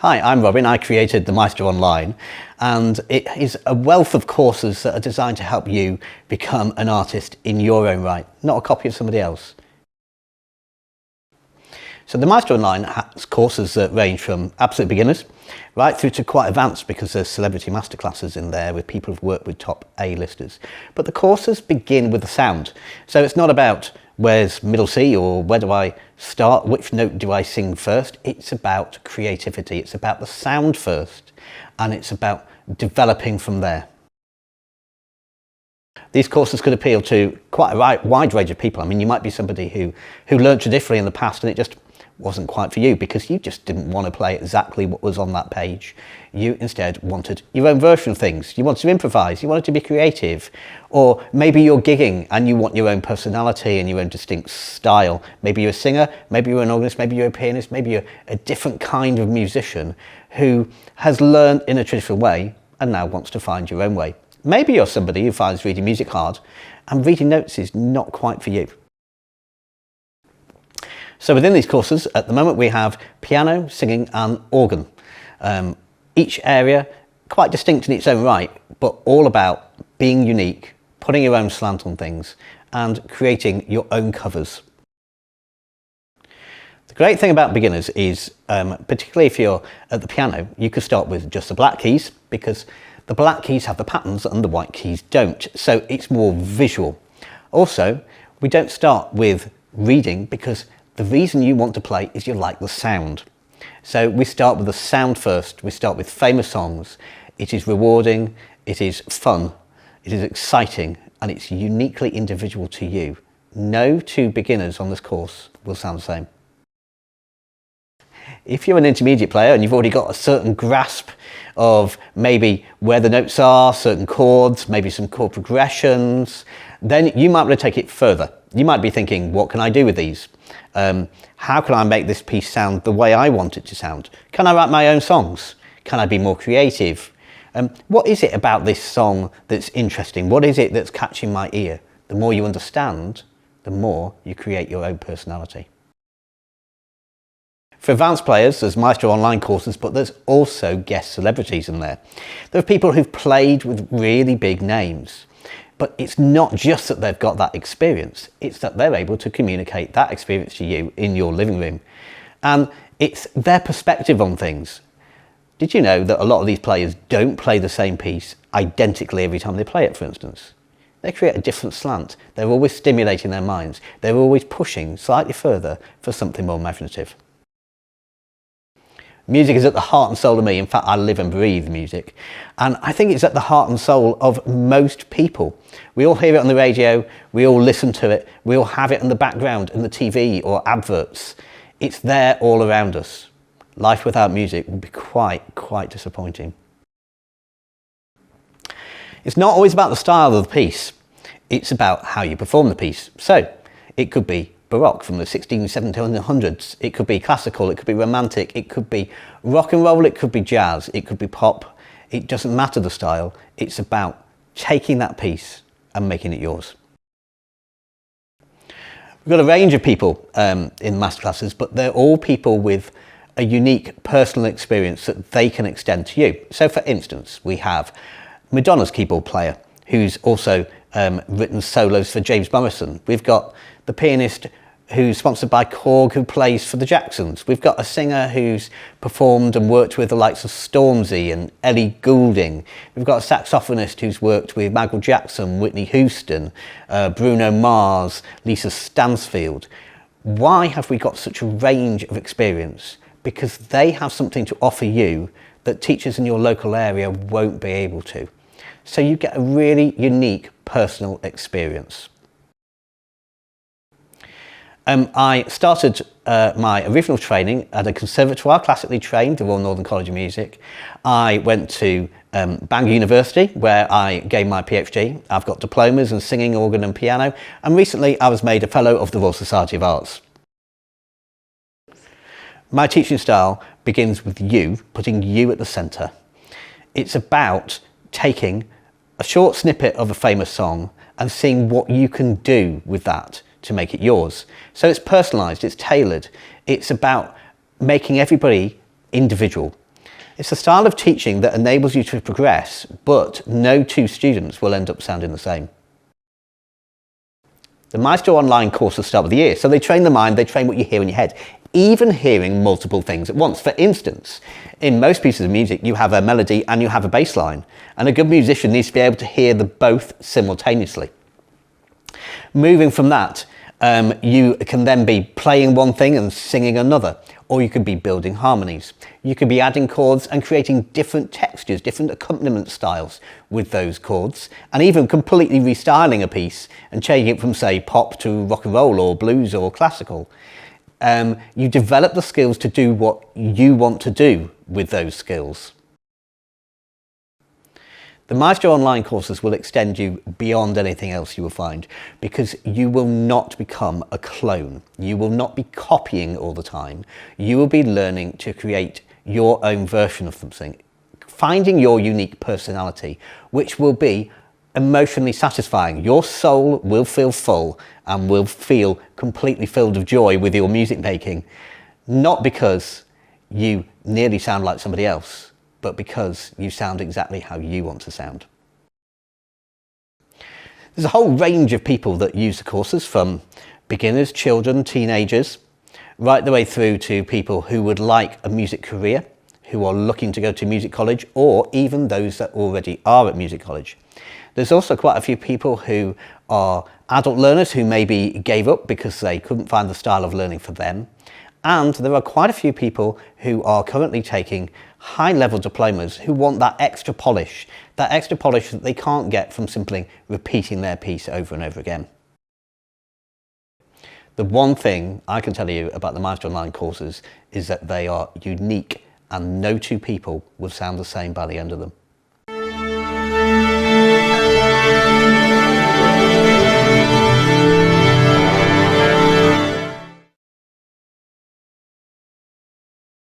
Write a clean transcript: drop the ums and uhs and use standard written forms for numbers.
Hi, I'm Robin. I created the Maestro Online, and it is a wealth of courses that are designed to help you become an artist in your own right, not a copy of somebody else. So the Maestro Online has courses that range from absolute beginners right through to quite advanced, because there's celebrity masterclasses in there with people who've worked with top A-listers. But the courses begin with the sound. So it's not about where's middle C or where do I start, which note do I sing first. It's about creativity. It's about the sound first, and it's about developing from there. These courses could appeal to quite a wide range of people. I mean, you might be somebody who learned traditionally in the past and it just wasn't quite for you because you just didn't want to play exactly what was on that page. You instead wanted your own version of things. You wanted to improvise, you wanted to be creative, or maybe you're gigging and you want your own personality and your own distinct style. Maybe you're a singer, maybe you're an organist, maybe you're a pianist, maybe you're a different kind of musician who has learned in a traditional way and now wants to find your own way. Maybe you're somebody who finds reading music hard and reading notes is not quite for you. So within these courses, at the moment, we have piano, singing and organ. Each area quite distinct in its own right, but all about being unique, putting your own slant on things and creating your own covers. The great thing about beginners is, particularly if you're at the piano, you could start with just the black keys because the black keys have the patterns and the white keys don't. So it's more visual. Also, we don't start with reading because the reason you want to play is you like the sound. So we start with the sound first. We start with famous songs. It is rewarding, it is fun, it is exciting, and it's uniquely individual to you. No two beginners on this course will sound the same. If you're an intermediate player and you've already got a certain grasp of maybe where the notes are, certain chords, maybe some chord progressions, then you might want to take it further. You might be thinking, what can I do with these? How can I make this piece sound the way I want it to sound? Can I write my own songs? Can I be more creative? What is it about this song that's interesting? What is it that's catching my ear? The more you understand, the more you create your own personality. For advanced players, there's Maestro Online courses, but there's also guest celebrities in there. There are people who've played with really big names. But it's not just that they've got that experience, it's that they're able to communicate that experience to you in your living room. And it's their perspective on things. Did you know that a lot of these players don't play the same piece identically every time they play it, for instance? They create a different slant. They're always stimulating their minds. They're always pushing slightly further for something more imaginative. Music is at the heart and soul of me. In fact, I live and breathe music. And I think it's at the heart and soul of most people. We all hear it on the radio, we all listen to it, we all have it in the background in the TV or adverts. It's there all around us. Life without music would be quite disappointing. It's not always about the style of the piece. It's about how you perform the piece. So it could be Baroque from the 1600s, 1700s. It could be classical, it could be romantic, it could be rock and roll, it could be jazz, it could be pop. It doesn't matter the style. It's about taking that piece and making it yours. We've got a range of people in Masterclasses, but they're all people with a unique personal experience that they can extend to you. So for instance, we have Madonna's keyboard player who's also written solos for James Morrison. We've got the pianist who's sponsored by Korg who plays for the Jacksons. We've got a singer who's performed and worked with the likes of Stormzy and Ellie Goulding. We've got a saxophonist who's worked with Michael Jackson, Whitney Houston, Bruno Mars, Lisa Stansfield. Why have we got such a range of experience? Because they have something to offer you that teachers in your local area won't be able to. So you get a really unique personal experience. I started my original training at a conservatoire, classically trained, the Royal Northern College of Music. I went to Bangor University where I gained my PhD. I've got diplomas in singing, organ and piano, and recently I was made a Fellow of the Royal Society of Arts. My teaching style begins with you, putting you at the centre. It's about taking a short snippet of a famous song and seeing what you can do with that to make it yours. So it's personalised, it's tailored, it's about making everybody individual. It's a style of teaching that enables you to progress, but no two students will end up sounding the same. The Maestro online courses start with the ear, so they train the mind, they train what you hear in your head, even hearing multiple things at once. For instance, in most pieces of music, you have a melody and you have a bass line, and a good musician needs to be able to hear the both simultaneously. Moving from that, you can then be playing one thing and singing another, or you could be building harmonies. You could be adding chords and creating different textures, different accompaniment styles with those chords, and even completely restyling a piece and changing it from, say, pop to rock and roll or blues or classical. You develop the skills to do what you want to do with those skills. The Maestro online courses will extend you beyond anything else you will find, because you will not become a clone. You will not be copying all the time. You will be learning to create your own version of something, finding your unique personality, which will be emotionally satisfying. Your soul will feel full and will feel completely filled of joy with your music making, not because you nearly sound like somebody else, but because you sound exactly how you want to sound. There's a whole range of people that use the courses, from beginners, children, teenagers, right the way through to people who would like a music career, who are looking to go to music college, or even those that already are at music college. There's also quite a few people who are adult learners who maybe gave up because they couldn't find the style of learning for them. And there are quite a few people who are currently taking high-level diplomas who want that extra polish that they can't get from simply repeating their piece over and over again. The one thing I can tell you about the Maestro online courses is that they are unique, and no two people will sound the same by the end of them.